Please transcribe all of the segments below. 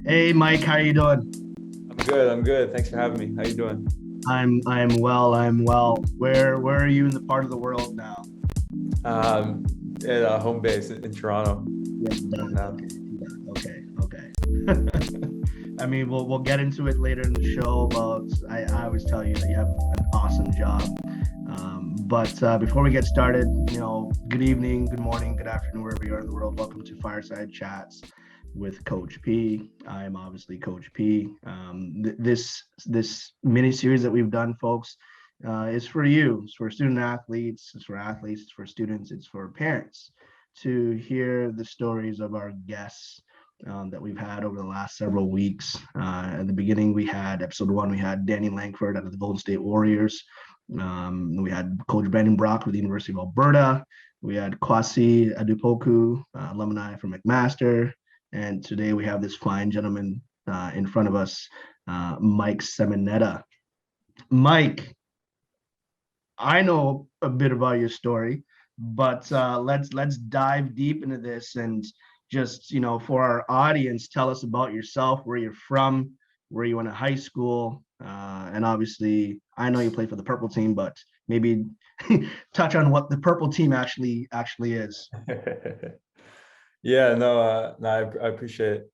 Hey Mike, how you doing? I'm good. I'm good. Thanks for having me. How you doing? I'm well. I'm well. Where are you in the part of the world now? Um, at home base in Toronto. Yeah, done. Now. Okay, done. Okay. I mean, we'll get into it later in the show. About I always tell you that you have an awesome job. But before we get started, good evening, good morning, good afternoon, wherever you are in the world. Welcome to Fireside Chats with Coach P. I'm obviously Coach P. This mini series that we've done, folks, is for you. It's for student athletes. It's for athletes. It's for students. It's for parents to hear the stories of our guests that we've had over the last several weeks. At the beginning, we had episode one. We had Danny Langford out of the Golden State Warriors. We had Coach Brandon Brock with the University of Alberta. We had Kwasi Adupoku, alumni from McMaster. And today we have this fine gentleman in front of us, Mike Simonetta. Mike, I know a bit about your story, but let's dive deep into this and just for our audience, tell us about yourself, where you're from, where you went to high school, and obviously I know you play for the purple team, but maybe touch on what the purple team actually is. Yeah, no, I appreciate it.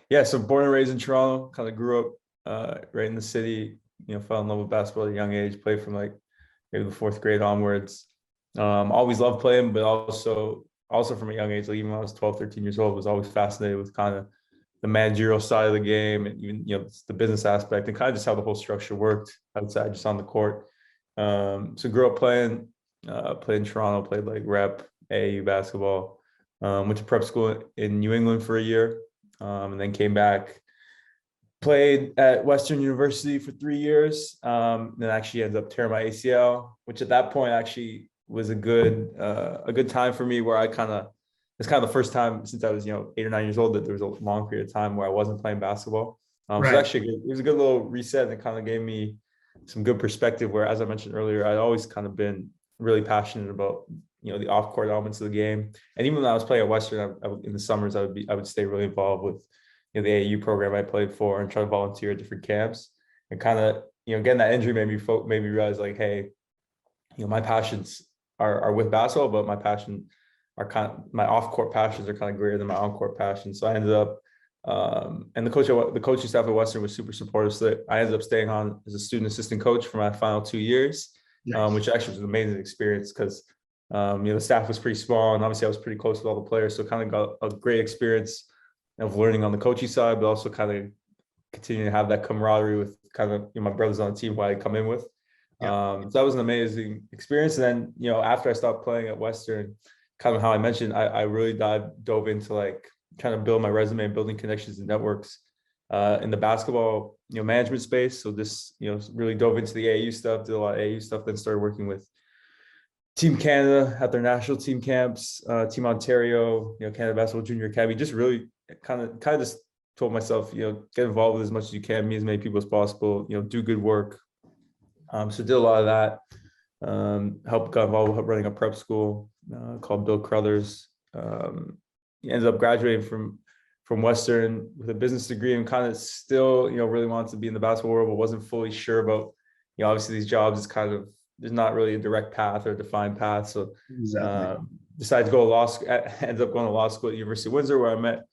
Yeah, so born and raised in Toronto, kind of grew up right in the city. Fell in love with basketball at a young age. Played from like maybe the fourth grade onwards. Always loved playing, but also from a young age, like even when I was 12, 13 years old, was always fascinated with kind of the managerial side of the game and even the business aspect and kind of just how the whole structure worked outside just on the court. So grew up playing in Toronto, played like rep AAU basketball. Went to prep school in New England for a year, and then came back, played at Western University for 3 years. Then actually ended up tearing my ACL, which at that point actually was a good time for me, where it's kind of the first time since I was 8 or 9 years old that there was a long period of time where I wasn't playing basketball. So Right. actually it was a good little reset, and it kind of gave me some good perspective, where, as I mentioned earlier, I'd always kind of been really passionate about the off-court elements of the game. And even when I was playing at Western, in the summers I would stay really involved with the AAU program I played for and try to volunteer at different camps. And kind of getting that injury made me realize, like, hey, my passions are with basketball, but my off-court passions are kind of greater than my on-court passions. So I ended up and the coaching staff at Western was super supportive. So I ended up staying on as a student assistant coach for my final 2 years, Nice. which actually was an amazing experience because the staff was pretty small, and obviously I was pretty close with all the players. So kind of got a great experience of learning on the coaching side, but also kind of continuing to have that camaraderie with kind of my brothers on the team who I come in with. Yeah. So that was an amazing experience. And then, after I stopped playing at Western, kind of how I mentioned, I really dove into like trying to build my resume and building connections and networks in the basketball, management space. So this, really dove into the AAU stuff, did a lot of AAU stuff, then started working with Team Canada at their national team camps, Team Ontario, Canada Basketball Junior Academy. Just really kind of just told myself, get involved with as much as you can, meet as many people as possible, do good work. So did a lot of that. Got involved with running a prep school called Bill Crothers. Ended up graduating from Western with a business degree, and kind of still, really wanted to be in the basketball world, but wasn't fully sure about, obviously these jobs is kind of, there's not really a direct path or a defined path. So Exactly. decided to go to law school, ended up going to law school at University of Windsor, where I met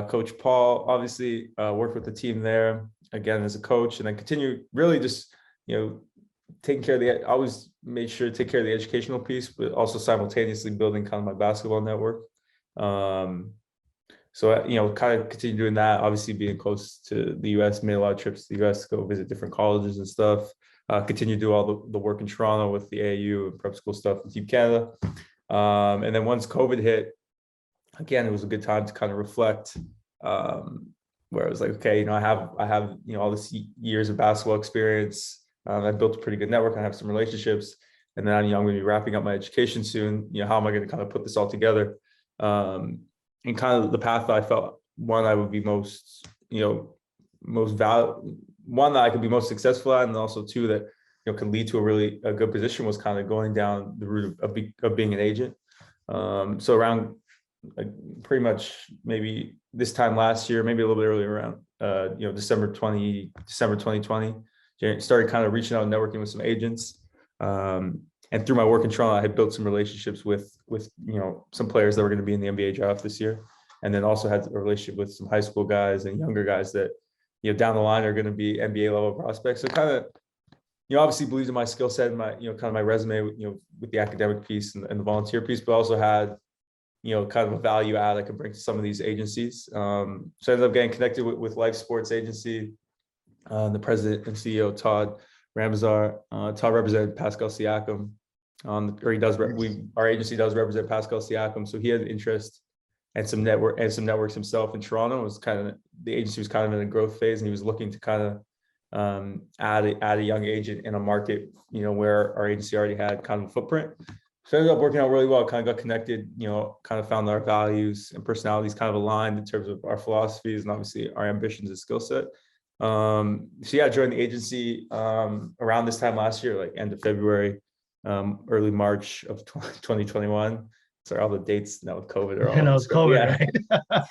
Coach Paul, obviously worked with the team there again as a coach, and then continued really just, taking care of I always made sure to take care of the educational piece, but also simultaneously building kind of my basketball network. So, kind of continue doing that, obviously being close to the US, made a lot of trips to the US to go visit different colleges and stuff. Continue to do all the work in Toronto with the AAU and prep school stuff with Team Canada. And then once COVID hit, again, it was a good time to kind of reflect, where I was like, okay, I have all this years of basketball experience. I built a pretty good network. I have some relationships, and then I'm going to be wrapping up my education soon. How am I going to kind of put this all together? And kind of the path that I felt I would be most one that I could be most successful at, and also two that can lead to a good position, was kind of going down the route of being an agent. So around like pretty much maybe this time last year, maybe a little bit earlier, around December 2020, started kind of reaching out and networking with some agents. And through my work in Toronto, I had built some relationships with some players that were going to be in the NBA draft this year, and then also had a relationship with some high school guys and younger guys that down the line are going to be NBA level prospects. So kind of obviously believed in my skill set and my kind of my resume with the academic piece and the volunteer piece, but also had kind of a value add I could bring to some of these agencies. So I ended up getting connected with Life Sports Agency, the president and CEO, Todd Ramazar. Todd represented Pascal Siakam, or he does. Our agency does represent Pascal Siakam, so he had interest and some networks himself in Toronto. It was kind of, the agency was kind of in a growth phase, and he was looking to kind of add a young agent in a market where our agency already had kind of a footprint. So it ended up working out really well. Kind of got connected, kind of found our values and personalities kind of aligned in terms of our philosophies and obviously our ambitions and skill set. So yeah, I joined the agency around this time last year, like end of February, early March of 2021. Sorry, all the dates now with COVID are all. It's COVID, right?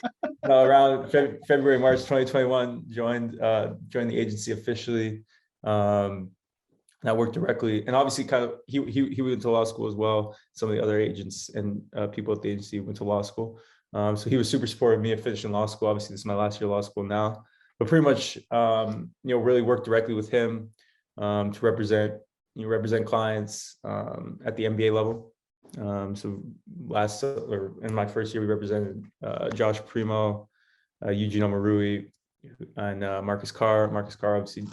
No, around February, March 2021, joined the agency officially. And I worked directly, and obviously kind of he went to law school as well. Some of the other agents and people at the agency went to law school. So he was super supportive of me of finishing law school. Obviously, this is my last year of law school now, but pretty much really worked directly with him to represent clients at the NBA level. So in my first year, we represented Josh Primo, Eugene Omarui, and Marcus Carr. Marcus Carr obviously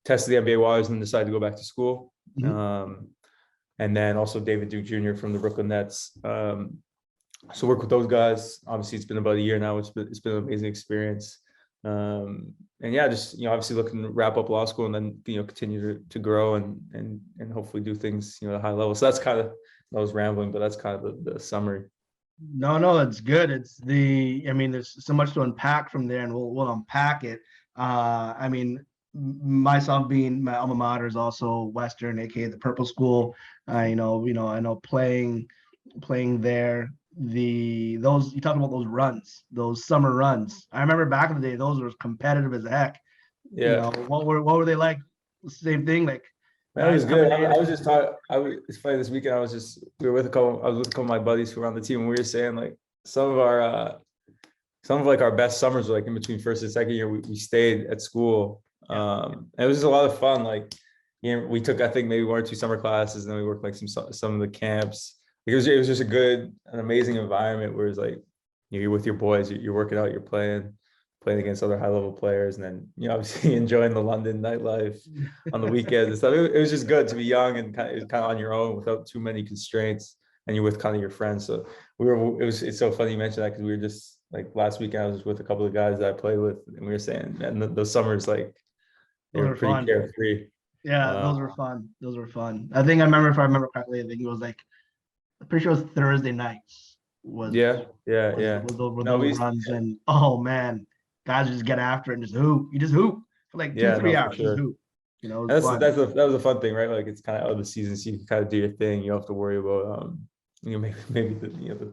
tested the NBA waters and decided to go back to school. Mm-hmm. And then also David Duke Jr. from the Brooklyn Nets. So work with those guys. Obviously, it's been about a year now. It's been an amazing experience. And yeah, just obviously looking to wrap up law school and then continue to grow and hopefully do things at a high level. So that's kind of, I was rambling, but that's kind of the summary. No, it's good. There's so much to unpack from there, and we'll unpack it. Myself being my alma mater is also Western, aka the Purple School. I know playing there. Those, you talk about those runs, those summer runs. I remember back in the day, those were competitive as heck. Yeah. What were they like? Same thing, like. That was good. I was just talking. It's funny, this weekend I was with a couple of my buddies who were on the team, and we were saying like some of our best summers were like in between first and second year. We stayed at school. It was just a lot of fun. Like, we took, I think, maybe 1 or 2 summer classes, and then we worked like some of the camps. It was just an amazing environment where it's like you're with your boys, you're working out, you're playing against other high level players, and then obviously enjoying the London nightlife on the weekends and stuff. It was just good to be young and kind of on your own without too many constraints, and you're with kind of your friends. So it's so funny you mentioned that, because we were just like last weekend I was with a couple of guys that I played with, and we were saying, and those summers, like, they were pretty carefree. Yeah, those were fun. I think if I remember correctly, I think it was like, I'm pretty sure it was Thursday nights. Those runs, and oh man, guys just get after it and just hoop. You just hoop for like 2-3 hours. Sure. Just hoop. That was a fun thing, right? Like, it's kind of out of the season, so you can kind of do your thing. You don't have to worry about maybe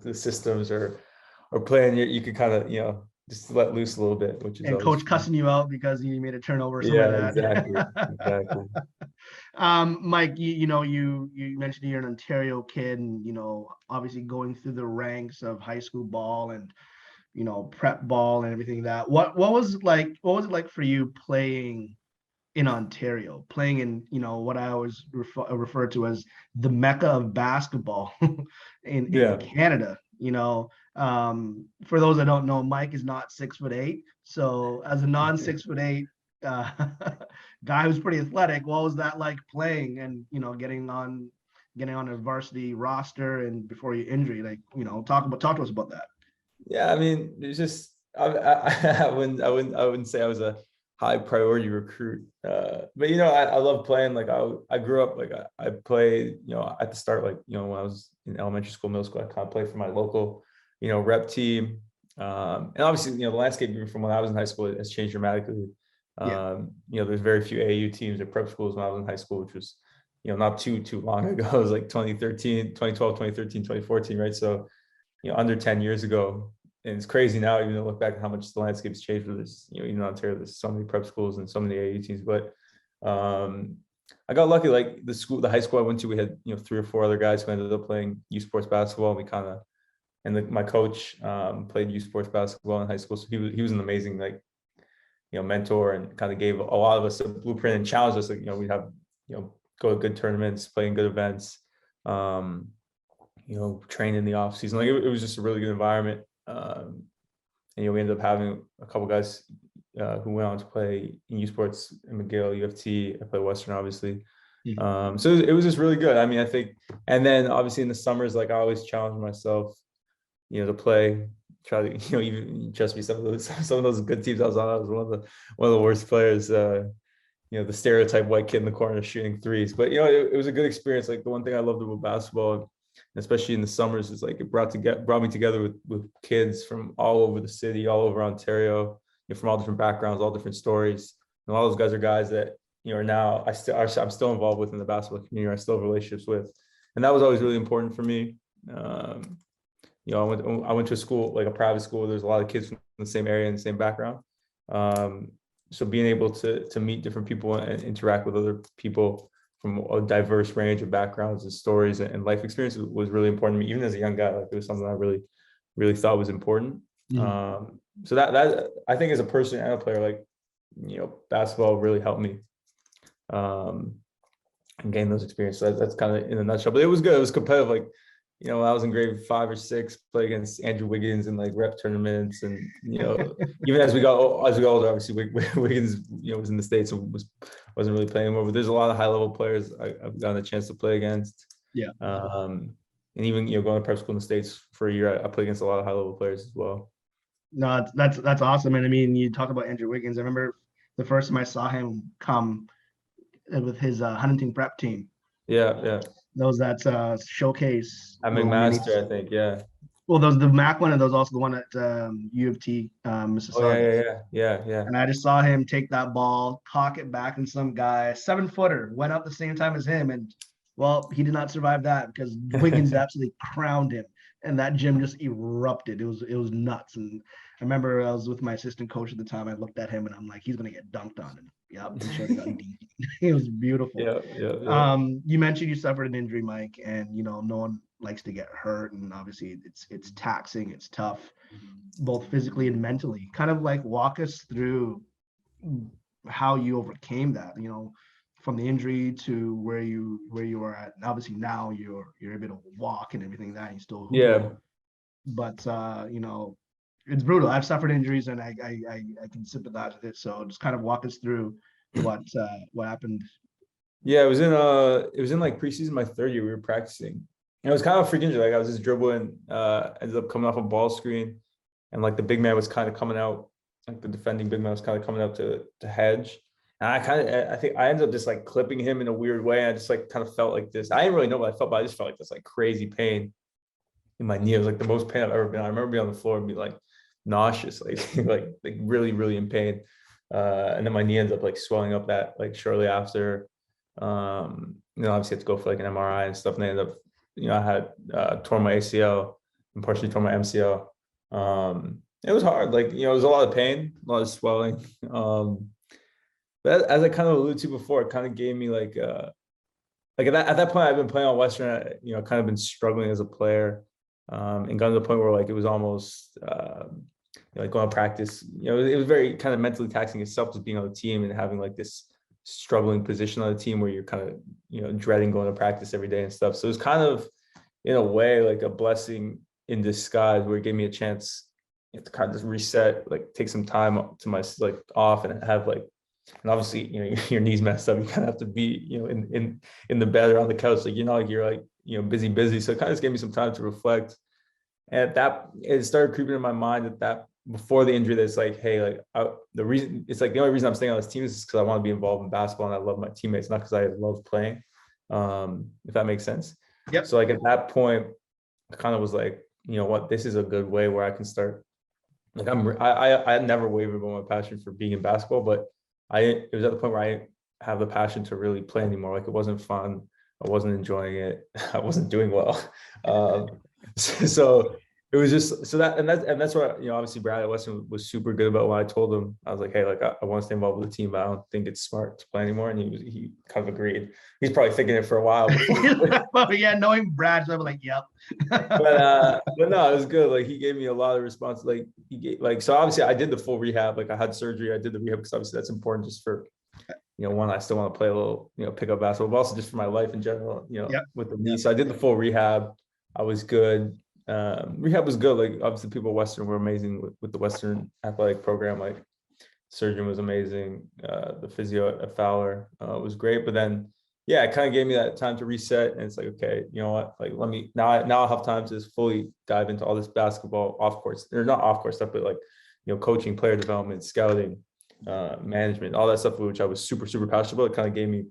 the systems or playing. You could kind of just let loose a little bit, which is, and coach cussing you out because you made a turnover. Exactly. Mike, you mentioned you're an Ontario kid, and obviously going through the ranks of high school ball and prep ball and everything. That what was it like for you playing in Ontario, playing in what I always refer to as the Mecca of basketball in Canada? For those that don't know, Mike is not 6'8", so as a non 6'8" guy who's pretty athletic, what was that like playing and getting on a varsity roster and before your injury? Like, talk to us about that. Yeah, it's just I wouldn't say I was a high priority recruit, but I love playing. Like, I grew up, like, I played at the start, like when I was in elementary school, middle school, I kind of played for my local rep team, and obviously the landscape even from when I was in high school has changed dramatically. There's very few AAU teams or prep schools when I was in high school, which was not too long ago. It was like 2012, 2013, 2014, right? So under 10 years ago. And it's crazy now, even to look back at how much the landscape's changed with this, even in Ontario, there's so many prep schools and so many AAU teams. But I got lucky, like the high school I went to, we had, 3 or 4 other guys who ended up playing youth sports basketball. And we kind of, my coach played youth sports basketball in high school. So he was an amazing, like, mentor, and kind of gave a lot of us a blueprint and challenged us. Like, we'd have, go to good tournaments, play in good events, train in the off season. Like, it was just a really good environment. And we ended up having a couple guys who went on to play in youth sports in McGill, UFT. I played Western, obviously. So it was just really good. I mean, I think, and then obviously in the summers, like, I always challenge myself, to play, try to, even trust me, some of those good teams I was on, I was one of the worst players. The stereotype white kid in the corner shooting threes. But it was a good experience. Like, the one thing I loved about basketball, especially in the summers, is like it brought me together with kids from all over the city, all over Ontario, from all different backgrounds, all different stories. And all those guys are guys that are now I'm still involved with in the basketball community. I still have relationships with, and that was always really important for me. I went to a school, like a private school. There's a lot of kids from the same area and the same background. So being able to meet different people and interact with other people from a diverse range of backgrounds and stories and life experiences was really important to me, even as a young guy. Like, it was something I really, really thought was important. So that I think, as a person and a player, like, basketball really helped me and gain those experiences. So that's kind of in a nutshell. But it was good. It was competitive. Like, when I was in grade 5 or 6, play against Andrew Wiggins in like rep tournaments, and even as we got older, obviously Wiggins was in the States and wasn't really playing anymore. But there's a lot of high level players I've gotten a chance to play against. Yeah. And even going to prep school in the States for a year, I played against a lot of high level players as well. No, that's awesome. And I mean, you talk about Andrew Wiggins. I remember the first time I saw him come with his Huntington prep team. Yeah. Those that showcase. At McMaster, I think. Yeah. Well, those the Mac one, and those also the one at U of T, Mississauga. Oh yeah. And I just saw him take that ball, cock it back, and some guy, 7-footer, went up the same time as him, and well, he did not survive that because Wiggins absolutely crowned him, and that gym just erupted. It was nuts. And I remember I was with my assistant coach at the time. I looked at him and I'm like, he's gonna get dunked on. And yep, he sure got deep. It was beautiful. Yeah. You mentioned you suffered an injury, Mike, and no one likes to get hurt, and obviously it's taxing, it's tough, both physically and mentally. Kind of like walk us through how you overcame that, from the injury to where you are at. And obviously now you're able to walk and everything that you still hoop. Yeah. But it's brutal. I've suffered injuries and I can sympathize with it. So just kind of walk us through what happened. Yeah, it was in like preseason, my 3rd year. We were practicing. And it was kind of a freak injury. Like, I was just dribbling, ended up coming off a ball screen, and like the big man was kind of coming out, like the defending big man was kind of coming out to hedge. And I think I ended up just like clipping him in a weird way. I just like kind of felt like this. I didn't really know what I felt, but I just felt like this like crazy pain in my knee. It was like the most pain I've ever been. I remember being on the floor and be like nauseous, like like really, really in pain. And then my knee ends up like swelling up that like shortly after. Obviously had to go for like an MRI and stuff. And I ended up, I had torn my ACL and partially torn my MCL. It was hard. Like, it was a lot of pain, a lot of swelling. But as I kind of alluded to before, it kind of gave me like at that point, I've been playing on Western, kind of been struggling as a player, and gotten to the point where like it was almost like going to practice. It was very kind of mentally taxing itself, just being on the team and having like this struggling position on the team where you're kind of dreading going to practice every day and stuff. So it was kind of, in a way, like a blessing in disguise, where it gave me a chance to kind of just reset, like take some time to my like off and have like. And obviously, your knees messed up. You kind of have to be, in the bed or on the couch. Like, you're like, busy. So it kind of just gave me some time to reflect. And it started creeping in my mind that before the injury, that's like, hey, like the only reason I'm staying on this team is because I want to be involved in basketball and I love my teammates, not because I love playing. If that makes sense. Yep. So like at that point, I kind of was like, what, this is a good way where I can start. Like I had never wavered about my passion for being in basketball, but it was at the point where I have the passion to really play anymore. Like, it wasn't fun. I wasn't enjoying it. I wasn't doing well. So it was just so that, and that's what, obviously Brad at Western was super good about. When I told him, I was like, hey, like I want to stay involved with the team, but I don't think it's smart to play anymore. And he kind of agreed. He's probably thinking it for a while before. But yeah, knowing Brad, so I'm like, yep. But no, it was good. Like he gave me a lot of response. Like he gave, like, so obviously I did the full rehab. Like I had surgery, I did the rehab because obviously that's important just for, one, I still want to play a little, pick up basketball, but also just for my life in general, Yep. with the knee. So I did the full rehab. I was good. Rehab was good. Like obviously people at Western were amazing with the Western athletic program. Like surgeon was amazing. The physio at Fowler was great. But then, yeah, it kind of gave me that time to reset. And it's like, okay, you know what? Like, let me now I'll have time to just fully dive into all this basketball off course, or not off course stuff, but like, coaching, player development, scouting, management, all that stuff, which I was super, super passionate about. It kind of gave me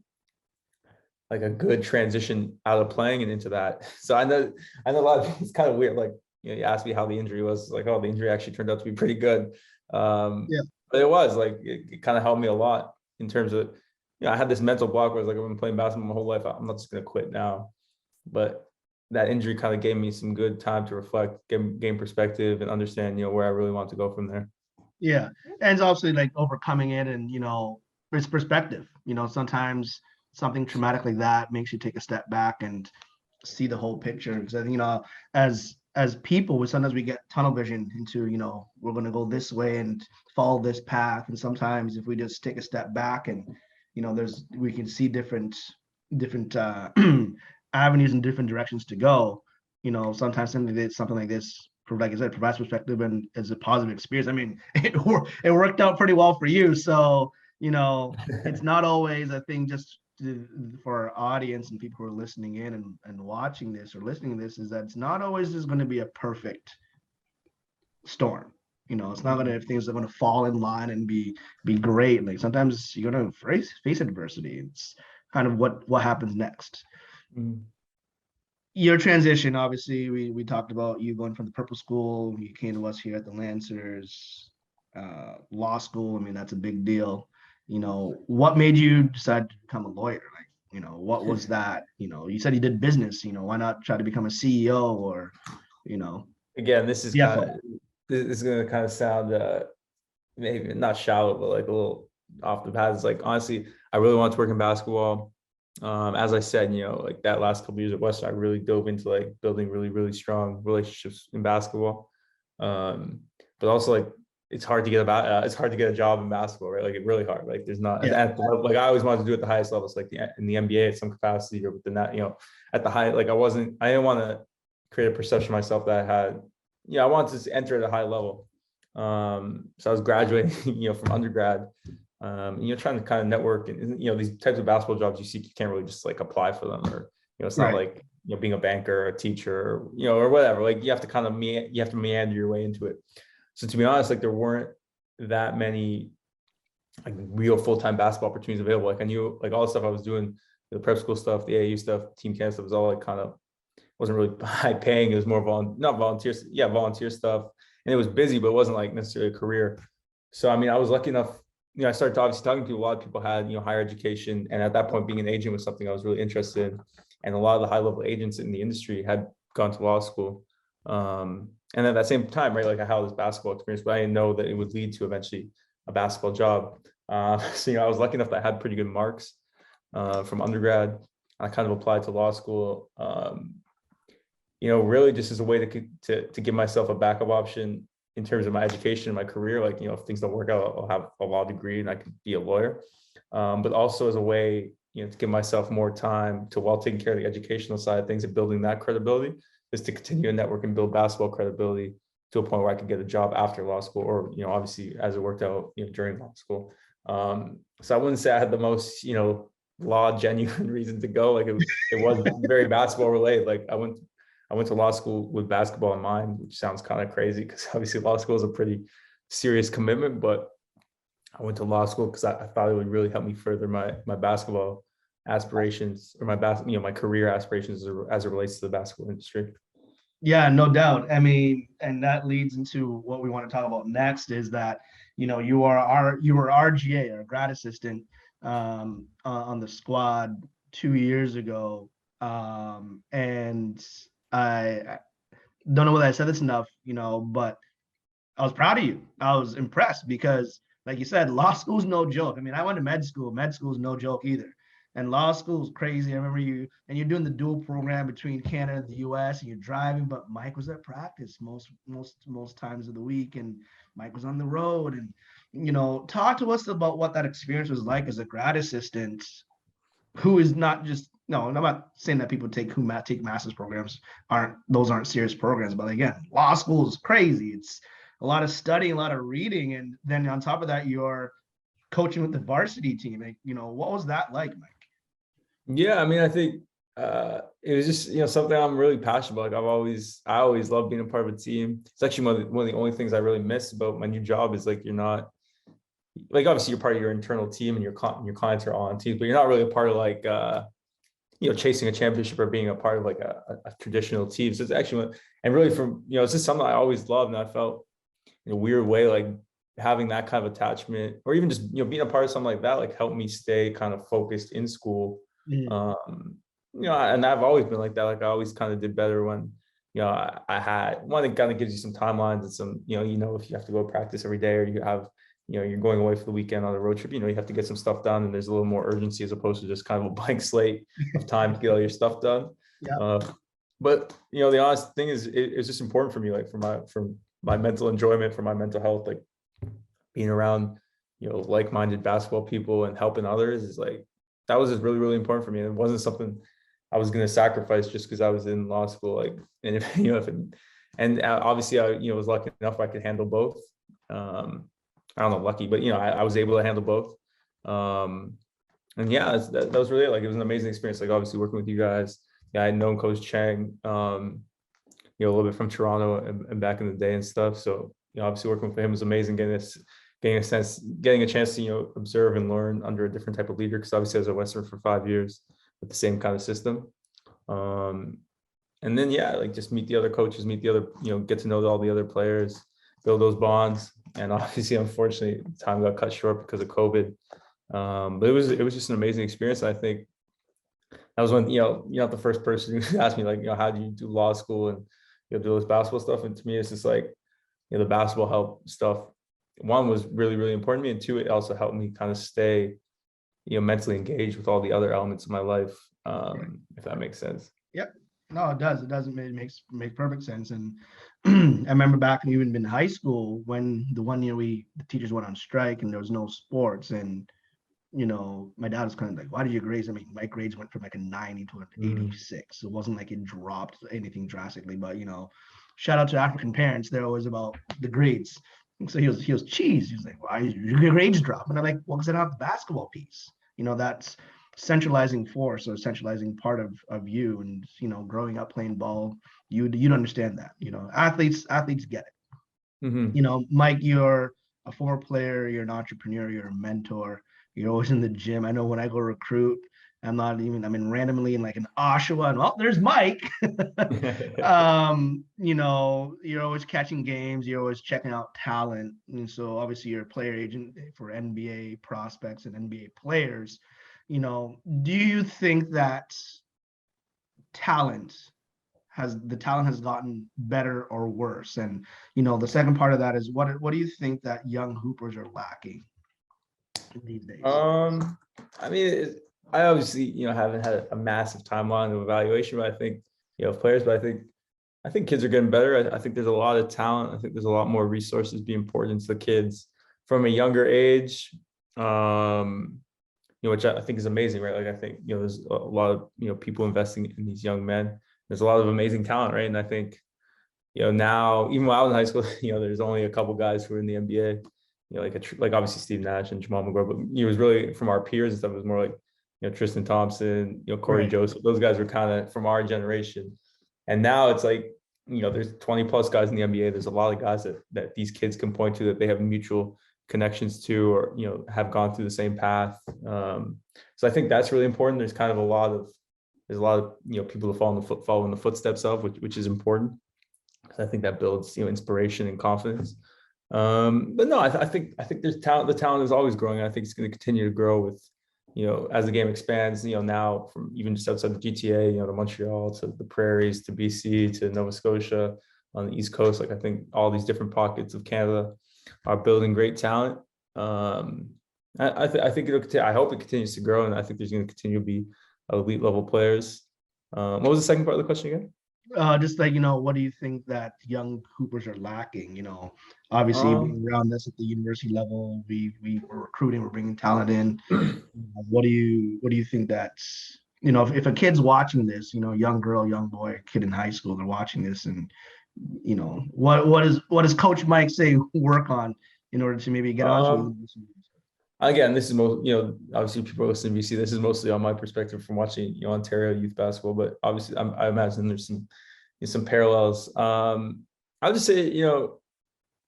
like a good transition out of playing and into that. So I know a lot of it's kind of weird. Like, you asked me how the injury was, like, oh, the injury actually turned out to be pretty good. Yeah. But it was like, it kind of helped me a lot in terms of, I had this mental block where I was like, I've been playing basketball my whole life. I'm not just going to quit now. But that injury kind of gave me some good time to reflect, gain perspective, and understand, where I really want to go from there. Yeah. And it's obviously like overcoming it, and, it's perspective. Sometimes something traumatic like that makes you take a step back and see the whole picture. Because I think, as people, sometimes we get tunnel vision into, we're going to go this way and follow this path. And sometimes if we just take a step back and, we can see different avenues and different directions to go. Sometimes something like this, like I said, provides perspective and is a positive experience. I mean, it worked out pretty well for you. So, it's not always a thing just for our audience and people who are listening in and watching this or listening to this, is that it's not always just going to be a perfect storm. It's not going to, things are going to fall in line and be great. Like sometimes you're going to face adversity. It's kind of what happens next. Mm-hmm. Your transition, obviously, we talked about you going from the Purple School, you came to us here at the Lancers, law school. I mean, that's a big deal. What made you decide to become a lawyer? Like, what was that? You said you did business, why not try to become a CEO or, Again, this is CFO? kind of, this is going to kind of sound maybe not shallow, but like a little off the path. It's like, honestly, I really wanted to work in basketball. As I said, like that last couple of years at Western, I really dove into like building really, really strong relationships in basketball. But also like it's hard to get a job in basketball, right? Like it's really hard. Like there's not like I always wanted to do at the highest levels, like in the NBA at some capacity, or within that, at the high. Like I didn't want to create a perception of myself that I had. I wanted to enter at a high level. So I was graduating, from undergrad. Trying to kind of network and, these types of basketball jobs you seek, you can't really just like apply for them, or, it's not like, being a banker or a teacher, or whatever. Like you have to kind of meander your way into it. So to be honest, like there weren't that many like real full-time basketball opportunities available. Like I knew like all the stuff I was doing, the prep school stuff, the AAU stuff, team camp stuff was all like kind of wasn't really high paying. It was more volunteer stuff. And it was busy, but it wasn't like necessarily a career. So, I mean, I was lucky enough, I started obviously talking to a lot of people had, higher education. And at that point, being an agent was something I was really interested in. And a lot of the high level agents in the industry had gone to law school. And at that same time, right, like I had this basketball experience, but I didn't know that it would lead to eventually a basketball job. So, I was lucky enough that I had pretty good marks from undergrad. I kind of applied to law school, really just as a way to give myself a backup option in terms of my education and my career. Like, if things don't work out, I'll have a law degree and I could be a lawyer. But also as a way, to give myself more time to, while taking care of the educational side of things and building that credibility, is to continue to network and build basketball credibility to a point where I could get a job after law school, or, obviously as it worked out, during law school. So I wouldn't say I had the most, law genuine reason to go. Like it was very basketball related. Like I went to law school with basketball in mind, which sounds kind of crazy because obviously law school is a pretty serious commitment, but I went to law school because I thought it would really help me further my basketball aspirations, or my career aspirations as it relates to the basketball industry. Yeah, no doubt. I mean, and that leads into what we want to talk about next, is that, you were RGA, or grad assistant, on the squad 2 years ago. And don't know whether I said this enough, but I was proud of you. I was impressed because, like you said, law school's no joke. I mean, I went to med school. Med school's no joke either. And law school's crazy. I remember and you're doing the dual program between Canada and the US, and you're driving, but Mike was at practice most times of the week, and Mike was on the road. And, talk to us about what that experience was like as a grad assistant who is not just, no, I'm not saying that people take master's programs aren't serious programs, but again, law school is crazy. It's a lot of studying, a lot of reading, and then on top of that, you're coaching with the varsity team. What was that like, Mike? Yeah, I mean, I think it was just something I'm really passionate about. Like I always loved being a part of a team. It's actually one of the only things I really miss about my new job is like you're not, like, obviously you're part of your internal team and your clients are all on teams, but you're not really a part of like chasing a championship or being a part of like a traditional team. So it's actually, and really from it's just something I always loved, and I felt in a weird way like having that kind of attachment, or even just being a part of something like that, like helped me stay kind of focused in school. And I've always been like that. Like I always kind of did better when I had one that kind of gives you some timelines and some if you have to go practice every day, or you have you're going away for the weekend on a road trip, you have to get some stuff done, and there's a little more urgency as opposed to just kind of a blank slate of time to get all your stuff done. Yeah. But the honest thing is, it's just important for me, like for my mental enjoyment, for my mental health, like being around like-minded basketball people and helping others is like, that was just really, really important for me. And it wasn't something I was going to sacrifice just because I was in law school. Like, and obviously I was lucky enough I could handle both. I don't know, lucky, but I was able to handle both. And yeah, that was really it. Like, it was an amazing experience. Like, obviously working with you guys. Yeah, I had known Coach Chang, a little bit from Toronto and back in the day and stuff. So, obviously working with him was amazing. Getting a chance to, observe and learn under a different type of leader. Because obviously I was at Western for 5 years with the same kind of system. And then, yeah, like just meet the other coaches, meet the other, get to know all the other players, build those bonds. And obviously, unfortunately, time got cut short because of COVID. But it was just an amazing experience. I think that was when, you're not the first person who asked me, like, how do you do law school and do this basketball stuff? And to me, it's just like, the basketball help stuff. One was really, really important to me. And two, it also helped me kind of stay, mentally engaged with all the other elements of my life, if that makes sense. Yep. No, it does. It doesn't. It makes perfect sense. And I remember back even in high school when the one year the teachers went on strike and there was no sports, and my dad was kind of like, "Why did your grades?" I mean, my grades went from like a 90 to an 86. It wasn't like it dropped anything drastically, but shout out to African parents. They're always about the grades. And so he was cheesed. He was like, "Why your grades drop?" And I'm like, "Well, because I don't have the basketball piece. That's centralizing force or centralizing part of you, and growing up playing ball, you'd understand that. Athletes get it. Mike, you're a former player, you're an entrepreneur, you're a mentor, you're always in the gym. I know when I go recruit, I'm in randomly in like an Oshawa, and there's Mike. You're always catching games, you're always checking out talent, and so obviously you're a player agent for NBA prospects and NBA players. Do you think that talent has gotten better or worse? And the second part of that is what do you think that young hoopers are lacking these days? I mean, I obviously haven't had a massive timeline of evaluation, but I think players, but I think kids are getting better. I think there's a lot of talent. I think there's a lot more resources being poured into the kids from a younger age. Which I think is amazing, right? Like, I think, there's a lot of, people investing in these young men. There's a lot of amazing talent, right? And I think, now, even while I was in high school, there's only a couple guys who are in the NBA, like obviously Steve Nash and Jamal McGraw, but it was really from our peers and stuff. It was more like, Tristan Thompson, Corey Right. Joseph. Those guys were kind of from our generation. And now it's like, there's 20 plus guys in the NBA. There's a lot of guys that these kids can point to that they have mutual connections to, or have gone through the same path. So I think that's really important. There's a lot of people to follow in the footsteps of, which is important, because I think that builds inspiration and confidence. But no, I think there's talent. The talent is always growing. I think it's going to continue to grow with as the game expands. Now from even just outside the GTA, to Montreal, to the Prairies, to BC, to Nova Scotia. on the East Coast. Like I think all these different pockets of Canada are building great talent. I think it'll continue. I hope it continues to grow, and I think there's going to continue to be elite level players. What was the second part of the question again? Just like, what do you think that young Hoopers are lacking? Obviously being around this at the university level, we're recruiting, we're bringing talent in. What do you think that's, if a kid's watching this, young girl, young boy, kid in high school, they're watching this, and what does Coach Mike say work on in order to maybe get onto a university? Again, this is obviously people listening to BC. This is mostly on my perspective from watching Ontario youth basketball, but obviously I imagine there's some parallels. I'll just say well,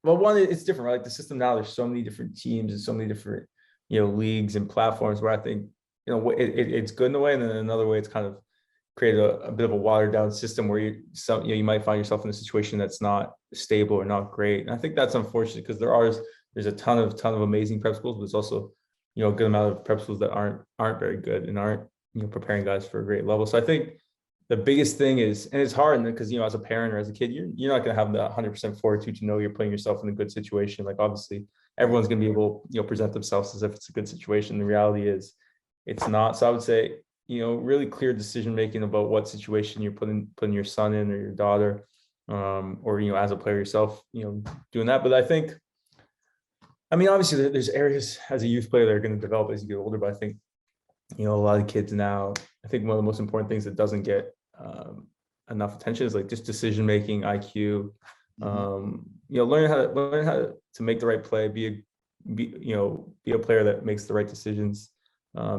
one, it's different, right? Like the system now, there's so many different teams and so many different leagues and platforms where I think it's good in a way, and then another way it's kind of created a bit of a watered down system where you might find yourself in a situation that's not stable or not great. And I think that's unfortunate because there's a ton of amazing prep schools, but it's also a good amount of prep schools that aren't very good and aren't preparing guys for a great level. So I think the biggest thing is, and it's hard because as a parent or as a kid, you're not going to have the 100% fortitude to know you're putting yourself in a good situation. Like obviously everyone's going to be able present themselves as if it's a good situation. The reality is it's not. So I would say really clear decision making about what situation you're putting your son in or your daughter, or as a player yourself, doing that. But I think, obviously there's areas as a youth player that are going to develop as you get older, but I think, a lot of kids now, I think one of the most important things that doesn't get enough attention is like just decision-making, IQ, learning how to make the right play, be a player that makes the right decisions,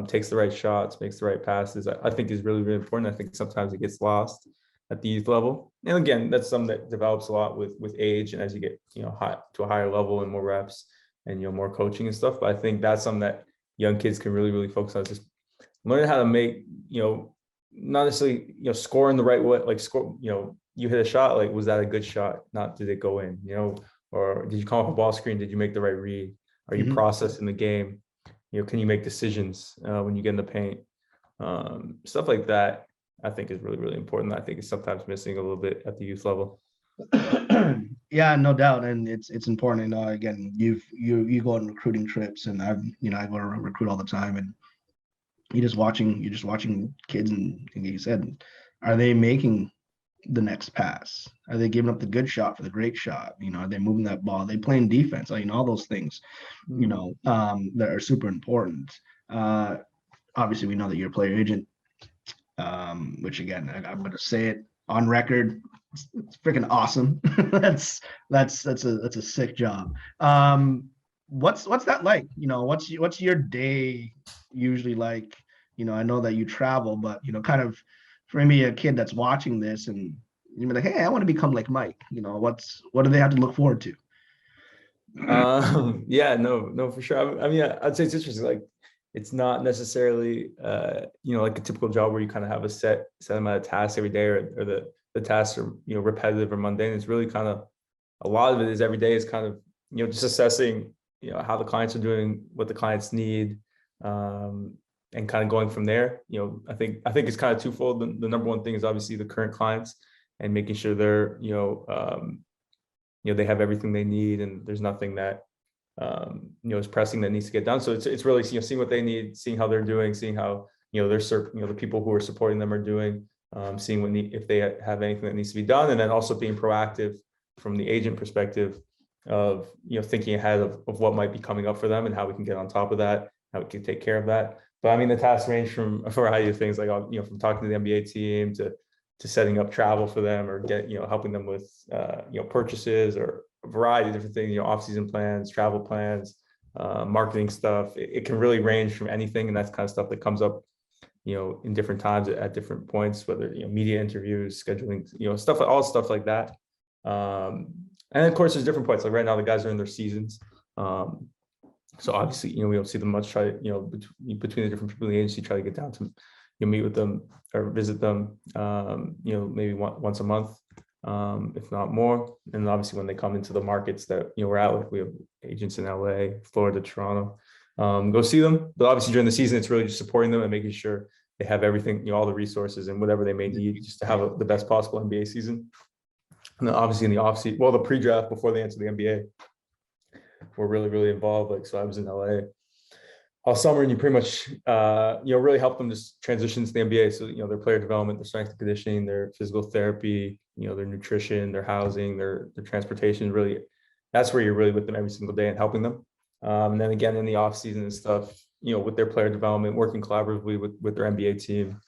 takes the right shots, makes the right passes. I think is really, really important. I think sometimes it gets lost at the youth level. And again, that's something that develops a lot with age and as you get, high to a higher level and more reps and, more coaching and stuff. But I think that's something that young kids can really, really focus on, just learning how to make, not necessarily, score in the right way, like score, you hit a shot, like, was that a good shot? Not did it go in, or did you come off a ball screen? Did you make the right read? Are you processing the game? Can you make decisions when you get in the paint? Stuff like that, I think is really, really important. I think it's sometimes missing a little bit at the youth level. Yeah, no doubt, and it's important. Again, you go on recruiting trips, and I go to recruit all the time, and you're just watching kids, and like you said, are they making the next pass? Are they giving up the good shot for the great shot? Are they moving that ball? Are they playing defense? All those things, that are super important. Obviously, we know that you're a player agent, which again, I'm going to say it on record. It's freaking awesome. that's a sick job. What's that like? What's your day usually like? I know that you travel, but kind of for maybe a kid that's watching this and you're like, hey, I want to become like Mike. What do they have to look forward to? Yeah, no, for sure. I'd say it's interesting. Like, it's not necessarily, like a typical job where you kind of have a set amount of tasks every day, or the tasks are, repetitive or mundane. It's really kind of, a lot of it is every day is kind of, just assessing, how the clients are doing, what the clients need, and kind of going from there. I think it's kind of twofold. The number one thing is obviously the current clients and making sure they're, they have everything they need and there's nothing that, is pressing that needs to get done. So it's really, seeing what they need, seeing how they're doing, seeing how, the people who are supporting them are doing, seeing if they have anything that needs to be done, and then also being proactive from the agent perspective of, thinking ahead of what might be coming up for them and how we can get on top of that, how we can take care of that. But the tasks range from a variety of things, like, from talking to the NBA team to setting up travel for them, or helping them with, purchases, or a variety of different things, off-season plans, travel plans, marketing stuff. It can really range from anything. And that's kind of stuff that comes up, in different times at different points, whether, media interviews, scheduling, all stuff like that. And of course, there's different points. Like right now, the guys are in their seasons. So obviously, we don't see them much. Try, between the different people in the agency, try to get down to, meet with them or visit them, maybe once a month, if not more. And obviously, when they come into the markets that we're at, like we have agents in LA, Florida, Toronto, go see them. But obviously, during the season, it's really just supporting them and making sure they have everything, all the resources and whatever they may need, just to have the best possible NBA season. And then obviously in the offseason, well, the pre-draft before they enter the NBA, we're really, really involved. Like, so I was in LA all summer, and you pretty much, really help them just transition to the NBA. So, their player development, their strength and conditioning, their physical therapy, their nutrition, their housing, their transportation, really, that's where you're really with them every single day and helping them. And then again, in the off season and stuff, with their player development, working collaboratively with their NBA team.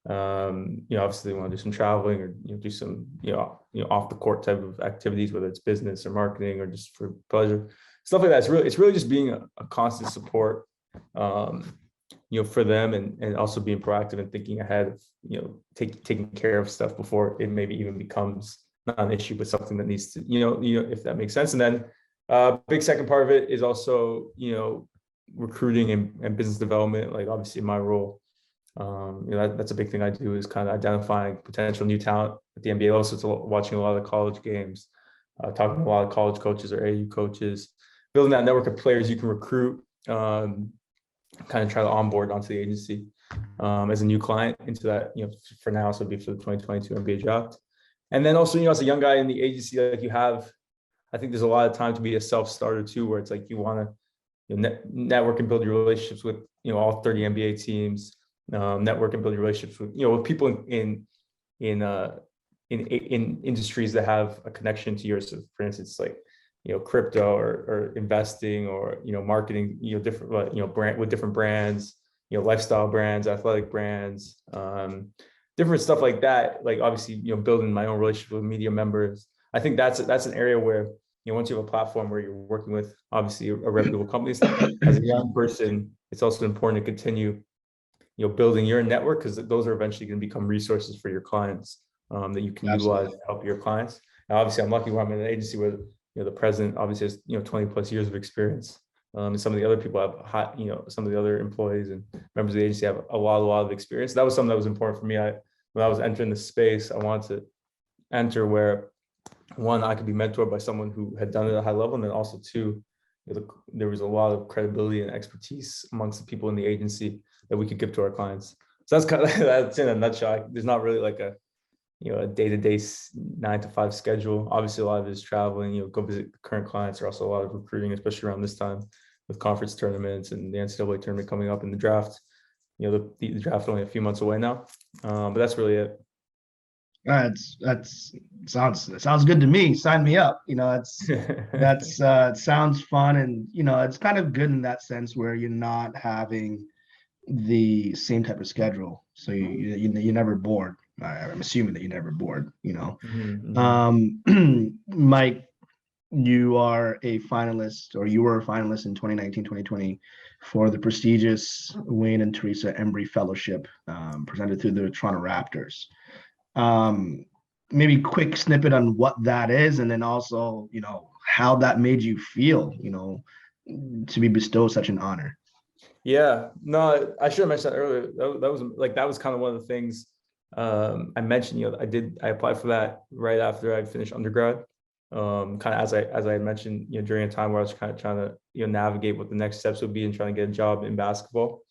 Obviously they want to do some traveling or do some off the court type of activities, whether it's business or marketing or just for pleasure, stuff like that. It's really just being a constant support, for them, and also being proactive and thinking ahead of taking care of stuff before it maybe even becomes not an issue, but something that needs to if that makes sense. And then big second part of it is also recruiting and business development. Like obviously in my role, that's a big thing I do, is kind of identifying potential new talent at the NBA. Also, to watching a lot of watching games, talking to a lot of college coaches or AU coaches, building that network of players you can recruit, kind of try to onboard onto the agency as a new client into that. For now, so it'd be for the 2022 NBA draft. And then also, as a young guy in the agency, like I think there's a lot of time to be a self-starter too, where it's like you want to network and build your relationships with all 30 NBA teams. Network and build relationships with people in industries that have a connection to yours. So for instance, like crypto or investing or marketing, different brand with different brands, lifestyle brands, athletic brands, different stuff like that. Like obviously building my own relationship with media members. I think that's an area where once you have a platform where you're working with obviously a reputable company, as a young person, it's also important to continue building your network, because those are eventually going to become resources for your clients that you can utilize to help your clients. Now, obviously, I'm lucky where I'm in an agency where the president obviously has 20 plus years of experience, and some of the other people have some of the other employees and members of the agency have a lot of experience. That was something that was important for me. When I was entering the space, I wanted to enter where, one, I could be mentored by someone who had done it at a high level, and then also two, there was a lot of credibility and expertise amongst the people in the agency that we could give to our clients. So that's kind of that's in a nutshell. There's not really like a day-to-day 9 to 5 schedule. Obviously, a lot of it is traveling. Go visit current clients. There's also a lot of recruiting, especially around this time with conference tournaments and the NCAA tournament coming up in the draft. The draft only a few months away now, but that's really it. Sounds good to me. Sign me up. It sounds fun, and it's kind of good in that sense where you're not having the same type of schedule, so you're never bored. I'm assuming that you're never bored. Mm-hmm. Mike, you are a finalist, or you were a finalist in 2019-2020 for the prestigious Wayne and Teresa Embry Fellowship, presented through the Toronto Raptors. Maybe quick snippet on what that is, and then also how that made you feel to be bestowed such an honor. Yeah, no, I should have mentioned that earlier. That was kind of one of the things I mentioned. I applied for that right after I finished undergrad. Kind of as I had mentioned, during a time where I was kind of trying to navigate what the next steps would be and trying to get a job in basketball.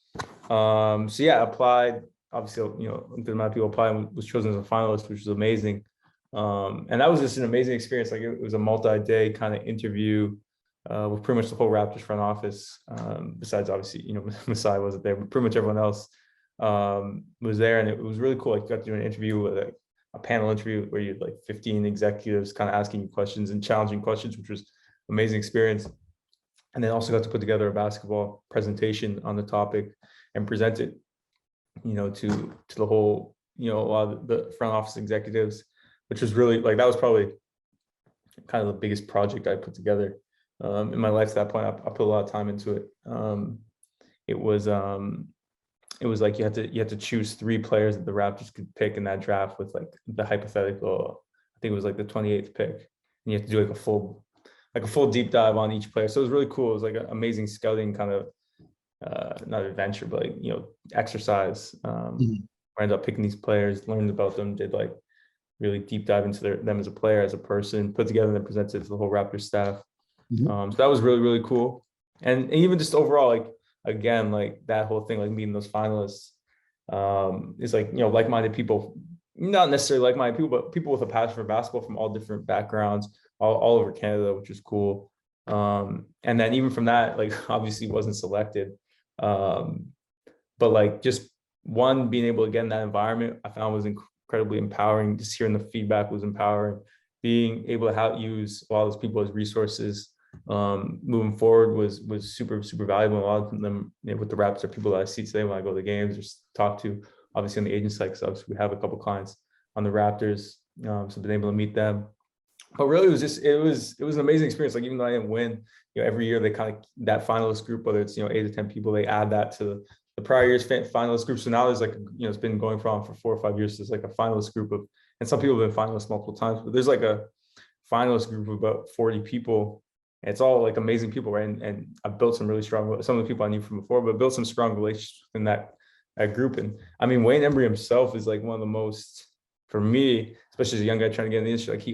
So yeah, I applied. Obviously, the amount of people applied and was chosen as a finalist, which was amazing. And that was just an amazing experience. Like it was a multi-day kind of interview with pretty much the whole Raptors front office. Besides, obviously, Masai wasn't there, but pretty much everyone else was there, and it was really cool. Like you got to do an interview with a panel interview where you had like 15 executives kind of asking you questions and challenging questions, which was an amazing experience. And then also got to put together a basketball presentation on the topic and present it, to the whole, a lot of the front office executives, which was really that was probably kind of the biggest project I put together in my life. At that point, I put a lot of time into it. It was like you had to choose 3 players that the Raptors could pick in that draft with like the hypothetical, I think it was like the 28th pick, and you have to do like a full deep dive on each player. So it was really cool. It was like an amazing scouting kind of not adventure, but exercise. I ended up picking these players, learned about them, did like really deep dive into them as a player, as a person, put together and then presented to the whole Raptors staff. So that was really, really cool. And even just overall, again, that whole thing, meeting those finalists, is like-minded people not necessarily like-minded people, but people with a passion for basketball from all different backgrounds, all over Canada, which is cool. And then even from that, like obviously wasn't selected. But like just one, being able to get in that environment, I found was incredibly empowering. Just hearing the feedback was empowering. Being able to use a lot of those people as resources moving forward was super, super valuable. A lot of them, with the Raptors, are people that I see today when I go to the games, just talk to, obviously on the agent side, because obviously we have a couple clients on the Raptors, so been able to meet them. But really, it was an amazing experience. Like, even though I didn't win, every year they kind of, that finalist group, whether it's 8 to 10 people, they add that to the prior year's finalist group. So now there's like, it's been going on for 4 or 5 years. There's like a finalist group of, and some people have been finalists multiple times, but there's like a finalist group of about 40 people. And it's all like amazing people, right? And I've built some really strong, some of the people I knew from before, but built some strong relationships in that group. And I mean, Wayne Embry himself is like one of the most, for me, especially as a young guy trying to get in the industry, like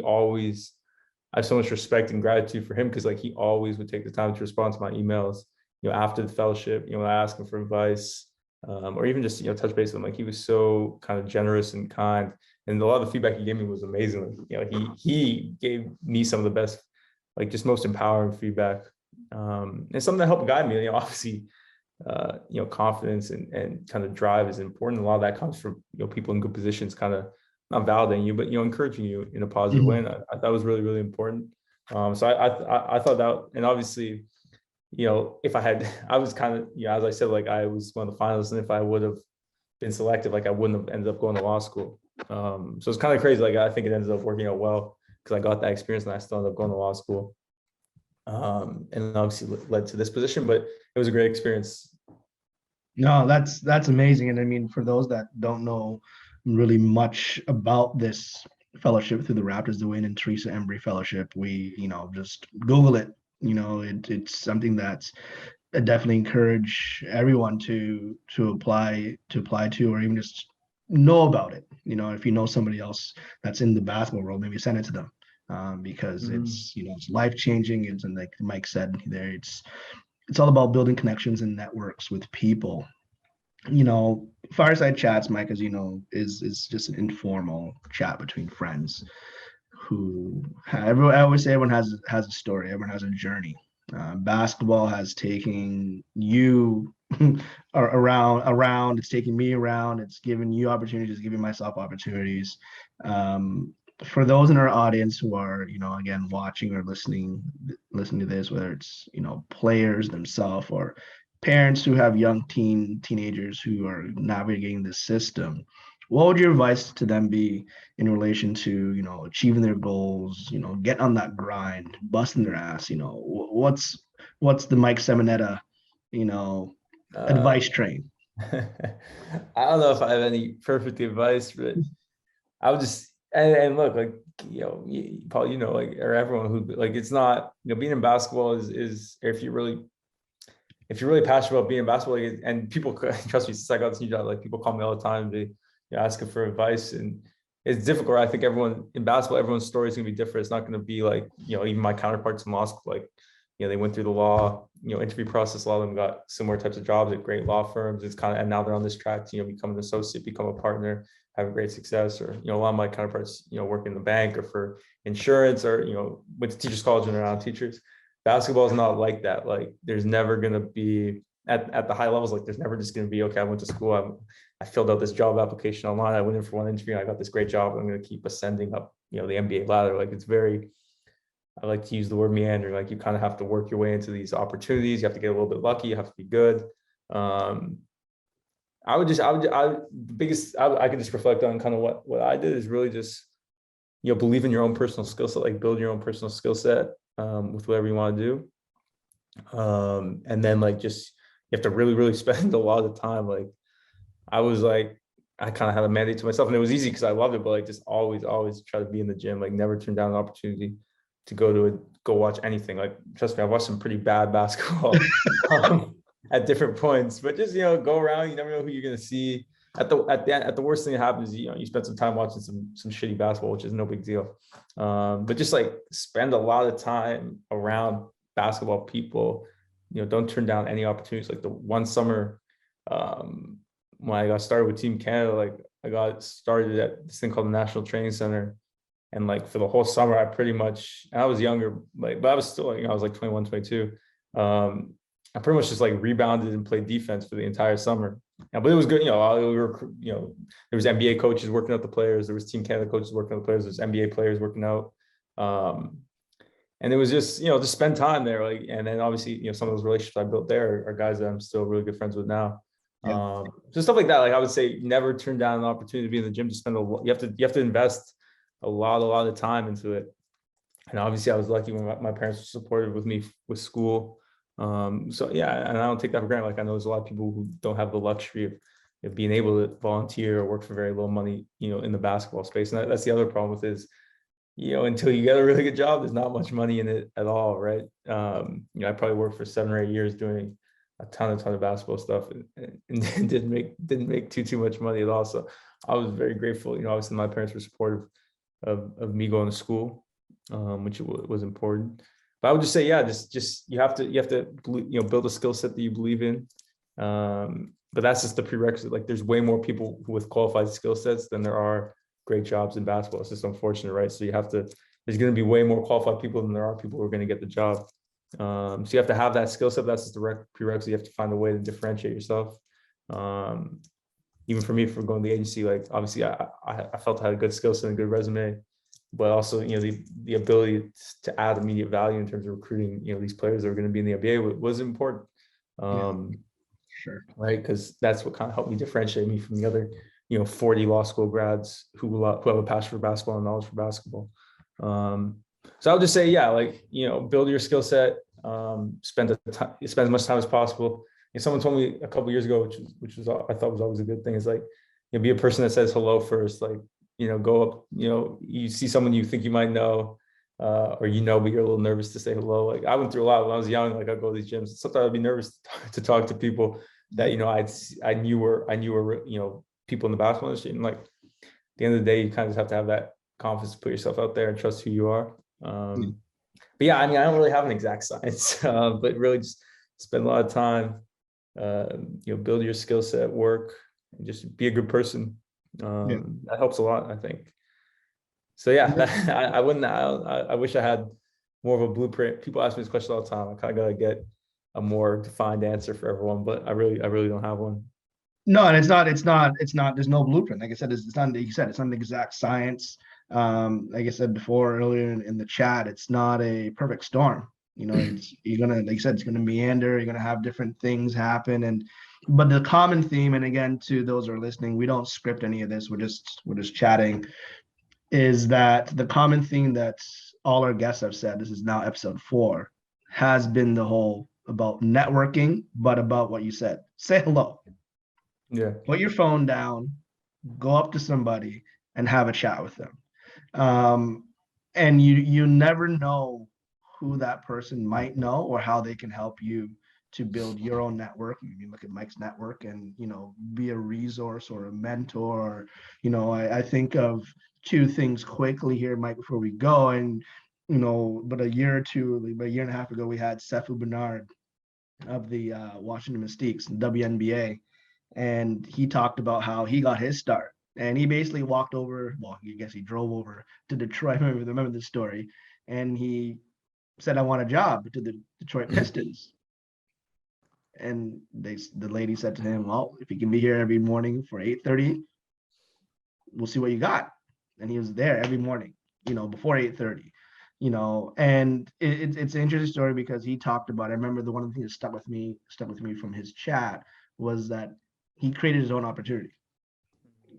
I have so much respect and gratitude for him, because like he always would take the time to respond to my emails, after the fellowship, I ask him for advice, or even just, touch base with him. Like, he was so kind of generous and kind. And a lot of the feedback he gave me was amazing. Like, he gave me some of the best, like just most empowering feedback. And something that helped guide me, obviously, confidence and kind of drive is important. A lot of that comes from, people in good positions, kind of not validating you, but, encouraging you in a positive way. And I thought was really, really important. So I thought that, and obviously, if I was kind of, as I said, like I was one of the finalists, and if I would have been selected, like I wouldn't have ended up going to law school. So it's kind of crazy. Like, I think it ended up working out well, because I got that experience and I still ended up going to law school. And obviously led to this position, but it was a great experience. No, that's amazing. And I mean, for those that don't know really much about this fellowship through the Raptors, the Wayne and Teresa Embry Fellowship, we, just Google it. It's something that's, I definitely encourage everyone to apply to, or even just know about it. If you know somebody else that's in the basketball world, maybe send it to them, because it's it's life changing. And like Mike said there, it's all about building connections and networks with people. Fireside Chats, Mike, as you know, is just an informal chat between friends who I always say everyone has a story, everyone has a journey. Basketball has taken you around. It's taking me around. It's giving you opportunities, giving myself opportunities. For those in our audience who are, again, watching or listening to this, whether it's, players themselves or parents who have young teenagers who are navigating this system, what would your advice to them be in relation to, achieving their goals, getting on that grind, busting their ass? What's the Mike Simonetta, advice train? I don't know if I have any perfect advice, but I would just, and look, like, Paul, like, or everyone who, like, it's not, being in basketball is if you're really passionate about being in basketball, like, and people, trust me, since I got this new job, like, people call me all the time, they asking for advice, and it's difficult. I think everyone in basketball, everyone's story is gonna be different. It's not gonna be like, even my counterparts in law school, like, they went through the law, interview process. A lot of them got similar types of jobs at great law firms. It's kind of, and now they're on this track to, become an associate, become a partner, have great success. Or, a lot of my counterparts, work in the bank or for insurance, or, went to teachers college and are now teachers. Basketball is not like that. Like, there's never going to be at the high levels, like, there's never just going to be, okay, I went to school, I filled out this job application online, I went in for one interview, and I got this great job, I'm going to keep ascending up, the NBA ladder. Like, it's very, I like to use the word meandering. Like, you kind of have to work your way into these opportunities. You have to get a little bit lucky. You have to be good. I could just reflect on kind of what I did is really just, believe in your own personal skill set, like build your own personal skill set with whatever you want to do. And then, like, just, you have to really, really spend a lot of time. Like, I kind of had a mandate to myself, and it was easy because I loved it, but like, just always try to be in the gym, like never turn down an opportunity to go watch anything. Like, trust me, I've watched some pretty bad basketball at different points, but just, go around. You never know who you're going to see. At the worst thing that happens is, you spend some time watching some shitty basketball, which is no big deal. But just, like, spend a lot of time around basketball people. Don't turn down any opportunities. Like, the one summer when I got started with Team Canada, like, I got started at this thing called the National Training Center. And like for the whole summer, I was younger, like, but I was still, I was like 21, 22. I pretty much just like rebounded and played defense for the entire summer. Yeah, but it was good. There was NBA coaches working out the players. There was Team Canada coaches working out the players. There's NBA players working out. And it was just, just spend time there. Like, and then obviously, some of those relationships I built there are guys that I'm still really good friends with now. Yeah. Just stuff like that. Like I would say, never turn down an opportunity to be in the gym to spend you have to invest a lot of time into it. And obviously I was lucky when my parents were supportive with me with school. So yeah, and I don't take that for granted. Like I know there's a lot of people who don't have the luxury of being able to volunteer or work for very low money, in the basketball space. And that's the other problem with is, until you get a really good job, there's not much money in it at all, right? I probably worked for 7 or 8 years doing a ton of basketball stuff and didn't make too much money at all. So I was very grateful. Obviously my parents were supportive of me going to school, which was important. But I would just say, yeah, just you have to build a skill set that you believe in. But that's just the prerequisite. Like there's way more people with qualified skill sets than there are great jobs in basketball. It's just unfortunate, right? So there's going to be way more qualified people than there are people who are going to get the job. So you have to have that skill set. That's just the prerequisite. You have to find a way to differentiate yourself. Even for me, for going to the agency, like obviously I felt I had a good skill set and a good resume, but also, the ability to add immediate value in terms of recruiting, these players that are going to be in the NBA was important. Sure. Right. Because that's what kind of helped me differentiate me from the other, 40 law school grads who have a passion for basketball and knowledge for basketball. So I would just say, yeah, like, build your skill set, spend as much time as possible. Someone told me a couple of years ago, which was I thought was always a good thing, is like, be a person that says hello first. Like, go up, you see someone you think you might know, or but you're a little nervous to say hello. Like I went through a lot when I was young. Like I'd go to these gyms. Sometimes I'd be nervous to talk to people that I knew were people in the basketball industry. And like at the end of the day, you kind of just have to have that confidence to put yourself out there and trust who you are. But yeah, I don't really have an exact science, but really just spend a lot of time, build your skill set, work, and just be a good person. That helps a lot, I think. So yeah, I wish I had more of a blueprint. People ask me this question all the time. I kind of got to get a more defined answer for everyone, but I really don't have one. No, and it's not, there's no blueprint. Like I said, it's not an exact science. Like I said before earlier in the chat, it's not a perfect storm. You're gonna, like you said, it's gonna meander, you're gonna have different things happen. But the common theme, and again, to those who are listening, we don't script any of this, we're just chatting, is that the common theme that all our guests have said, this is now episode 4, has been the whole about networking, but about what you said. Say hello. Yeah. Put your phone down, go up to somebody and have a chat with them. And you never know who that person might know or how they can help you to build your own network. You look at Mike's network and, be a resource or a mentor. I think of 2 things quickly here, Mike, before we go. And, but a year and a half ago, we had Sefu Bernard of the Washington Mystiques, WNBA. And he talked about how he got his start. And he basically walked over, I guess he drove over to Detroit. I remember this story. And he said, I want a job to the Detroit Pistons. And the lady said to him, well, if you can be here every morning for 8:30, we'll see what you got. And he was there every morning, before 8:30, and it's an interesting story because he talked about, I remember one of the things that stuck with me from his chat was that he created his own opportunity.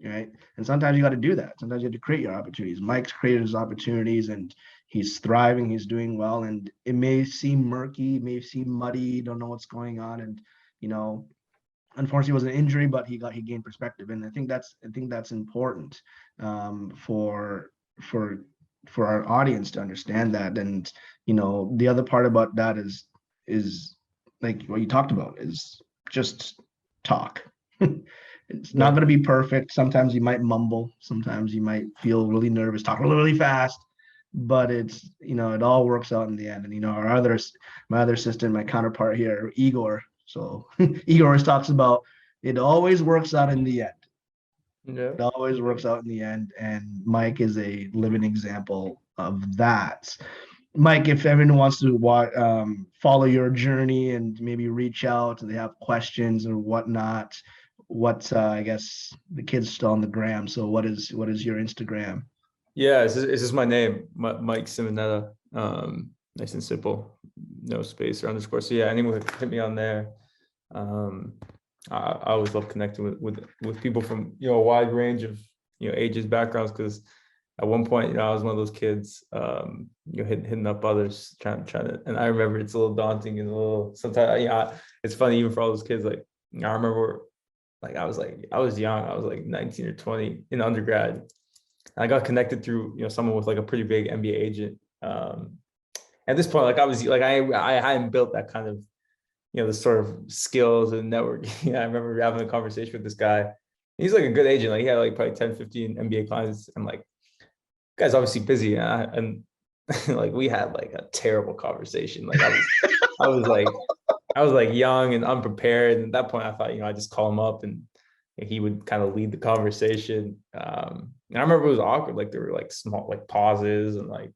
Right. And sometimes you got to do that. Sometimes you have to create your opportunities. Mike's created his opportunities and he's thriving. He's doing well. And it may seem murky, may seem muddy. You don't know what's going on. And, unfortunately it was an injury, but he gained perspective. And I think that's important for our audience to understand that. And, the other part about that is like what you talked about is just talk. It's not going to be perfect. Sometimes you might mumble. Sometimes you might feel really nervous, talk really fast, but it's, it all works out in the end. And, my other assistant, my counterpart here, Igor. So Igor always talks about it always works out in the end. Yeah. It always works out in the end, and Mike is a living example of that. Mike, if everyone wants to follow your journey and maybe reach out and they have questions or whatnot, I guess the kid's still on the gram. So what is your Instagram? Yeah, it's just my name, Mike Simonetta. Nice and simple, no space or underscore. So yeah, anyone can hit me on there. I always love connecting with people from a wide range of ages, backgrounds, because at one point I was one of those kids hitting up others, trying to, and I remember it's a little daunting and a little sometimes it's funny even for all those kids. Like I remember I was young, I was like 19 or 20 in undergrad. I got connected through someone with like a pretty big NBA agent. At this point, I hadn't built that kind of the sort of skills and networking. I remember having a conversation with this guy. He's like a good agent. Like he had like probably 10, 15 NBA clients. I'm like, guy's obviously busy. And like we had like a terrible conversation. Like I was like young and unprepared. And at that point I thought, I just call him up and he would kind of lead the conversation. And I remember it was awkward. Like there were like small like pauses and like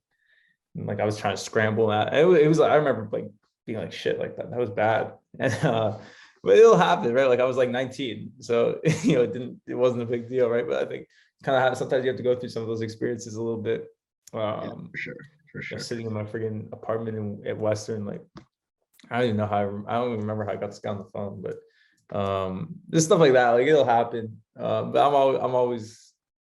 I was trying to scramble that. It was I remember like being like shit like that. That was bad. And but it'll happen, right? Like I was like 19. So it wasn't a big deal, right? But I think kind of sometimes you have to go through some of those experiences a little bit. Yeah, for sure. Sitting in my friggin' apartment at Western, like I don't even know how I don't even remember how I got this guy on the phone, but just stuff like that. Like it'll happen. But I'm always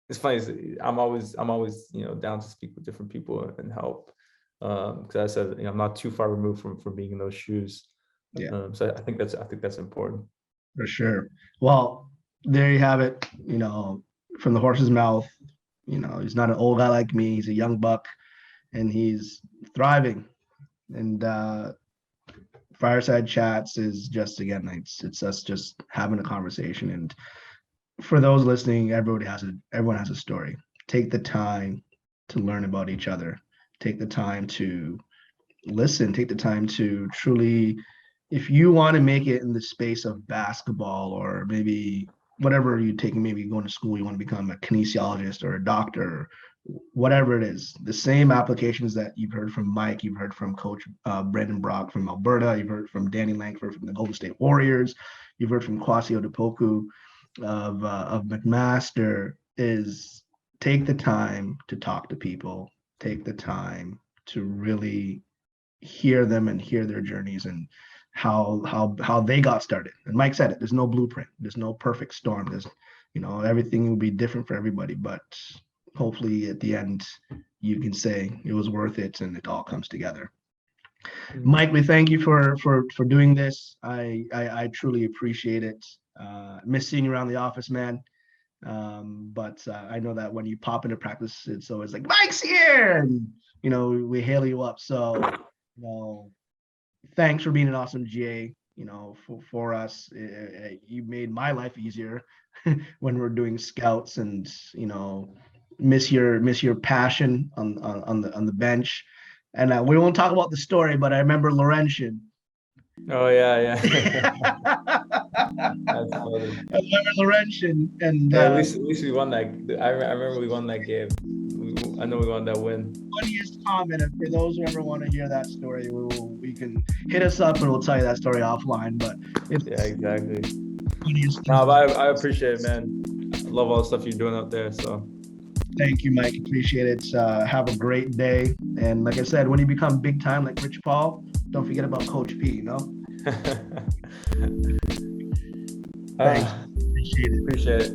it's funny. I'm always down to speak with different people and help. Because I said I'm not too far removed from being in those shoes. Yeah. So I think that's important. For sure. Well, there you have it. From the horse's mouth. He's not an old guy like me. He's a young buck, and he's thriving. And Fireside Chats is just, again, it's us just having a conversation. And for those listening, everyone has a story. Take the time to learn about each other. Take the time to listen. Take the time to truly, if you want to make it in the space of basketball or maybe whatever you're taking, maybe going to school, you want to become a kinesiologist or a doctor, whatever it is, the same applications that you've heard from Mike, you've heard from Coach Brendan Brock from Alberta, you've heard from Danny Langford from the Golden State Warriors, you've heard from Kwasi Odepoku of McMaster, is take the time to talk to people, take the time to really hear them and hear their journeys and how they got started. And Mike said it, there's no blueprint, there's no perfect storm, there's everything will be different for everybody, but hopefully at the end you can say it was worth it and it all comes together. Mike, we thank you for doing this. I truly appreciate it. Miss seeing you around the office, man. But I know that when you pop into practice, it's always like Mike's here, and we hail you up. So thanks for being an awesome GA. For us, you made my life easier when we're doing scouts, and miss your passion on the bench. And we won't talk about the story, but I remember Laurentian. Oh yeah. That's funny. I remember Laurentian, and yeah, at least we won that. I remember we won that game. I know we won that win. Funniest comment, and for those who ever want to hear that story, we can hit us up and we'll tell you that story offline. But yeah, exactly. Funniest. No, but I appreciate it, man. I love all the stuff you're doing out there. So thank you, Mike. Appreciate it. Have a great day. And like I said, when you become big time like Rich Paul, don't forget about Coach P. Thanks. Appreciate it.